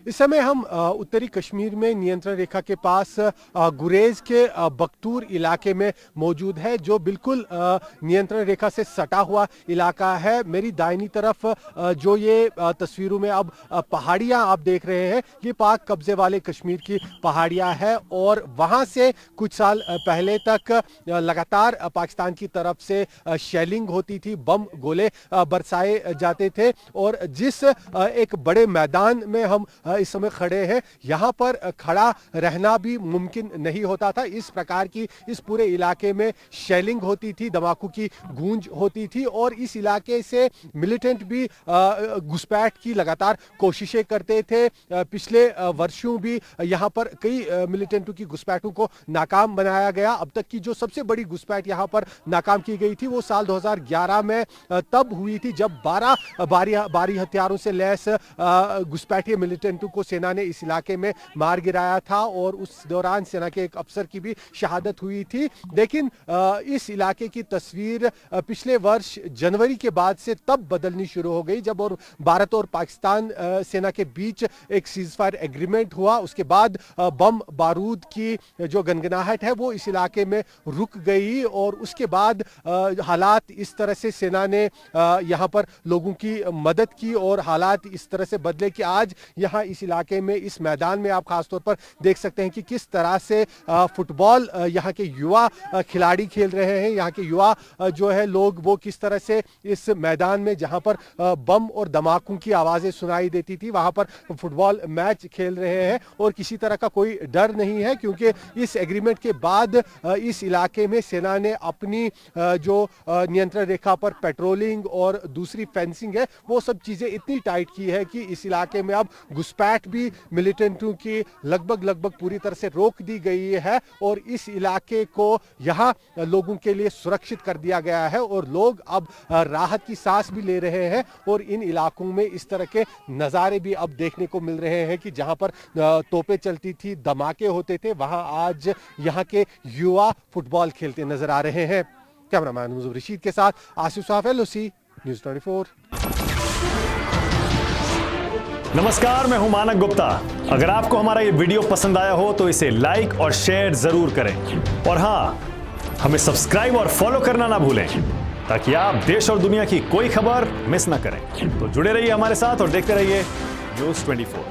इस समय हम उत्तरी कश्मीर में नियंत्रण रेखा के पास गुरेज के बख्तूर इलाके में मौजूद है, जो बिल्कुल नियंत्रण रेखा से सटा हुआ इलाका है। मेरी दाहिनी तरफ जो ये तस्वीरों में अब पहाड़ियां आप देख रहे हैं, ये पाक कब्जे वाले कश्मीर की पहाड़ियां हैं और वहां से कुछ साल पहले तक लगातार पाकिस्तान की तरफ से शेलिंग होती थी, बम गोले बरसाए जाते थे और जिस एक बड़े मैदान में हम इस समय खड़े हैं, यहाँ पर खड़ा रहना भी मुमकिन नहीं होता था। इस प्रकार की इस पूरे इलाके में शेलिंग होती थी, धमाकों की गूंज होती थी और इस इलाके से मिलिटेंट भी घुसपैठ की लगातार कोशिशें करते थे। पिछले वर्षों भी यहाँ पर कई मिलिटेंटों की घुसपैठों को नाकाम बनाया गया। अब तक की जो सबसे बड़ी घुसपैठ यहाँ पर नाकाम की गई थी वो साल 2011 में तब हुई थी, जब 12 भारी हथियारों से लैस घुसपैठिए मिलिटेंटों को सेना ने इस इलाके में मार गिराया था और उस दौरान सेना के एक अफसर की भी शहादत हुई थी। लेकिन इस इलाके की तस्वीर पिछले वर्ष जनवरी के बाद से तब बदलनी शुरू हो गई, जब और भारत और पाकिस्तान सेना के बीच एक सीजफायर एग्रीमेंट हुआ। उसके बाद बम बारूद की जो गनगनाहट है वो इस इलाके में रुक गई और उसके बाद हालात इस तरह से सेना ने यहाँ पर लोगों की मदद की और हालात इस तरह से बदले कि आज यहाँ इस इलाके में इस मैदान में आप खासतौर पर देख सकते हैं कि किस तरह से फुटबॉल यहाँ के युवा खिलाड़ी खेल रहे हैं। यहाँ के युवा जो है लोग वो किस तरह से इस मैदान में जहाँ पर बम और धमाकों की आवाज़ें सुनाई देती थी वहाँ पर फुटबॉल मैच खेल रहे हैं और किसी तरह का कोई डर नहीं है, क्योंकि इस एग्रीमेंट के बाद इस इलाके में सेना ने अपनी जो नियंत्रण रेखा पर पेट्रोलिंग और दूसरी फेंसिंग है वो सब चीज़ें इतनी टाइट की है कि इस इलाके में अब घुसपैठ भी मिलिटेंटों की लगभग पूरी तरह से रोक दी गई है और इस इलाके को यहाँ लोगों के लिए सुरक्षित कर दिया गया है और लोग अब राहत की सांस भी ले रहे हैं और इन इलाकों में इस तरह के नज़ारे भी अब देखने को मिल रहे हैं कि जहाँ पर तोपें चलती थी, धमाके होते थे, वहाँ आज यहाँ के युवा फुटबॉल खेलते नजर आ रहे हैं। कैमरामैन मुजफ्फर रशीद के साथ आसिफ साफ, LOC न्यूज़ 24। नमस्कार, मैं हूं मानक गुप्ता। अगर आपको हमारा ये वीडियो पसंद आया हो तो इसे लाइक और शेयर जरूर करें और हां, हमें सब्सक्राइब और फॉलो करना ना भूलें ताकि आप देश और दुनिया की कोई खबर मिस ना करें। तो जुड़े रहिए हमारे साथ और देखते रहिए न्यूज़ 24।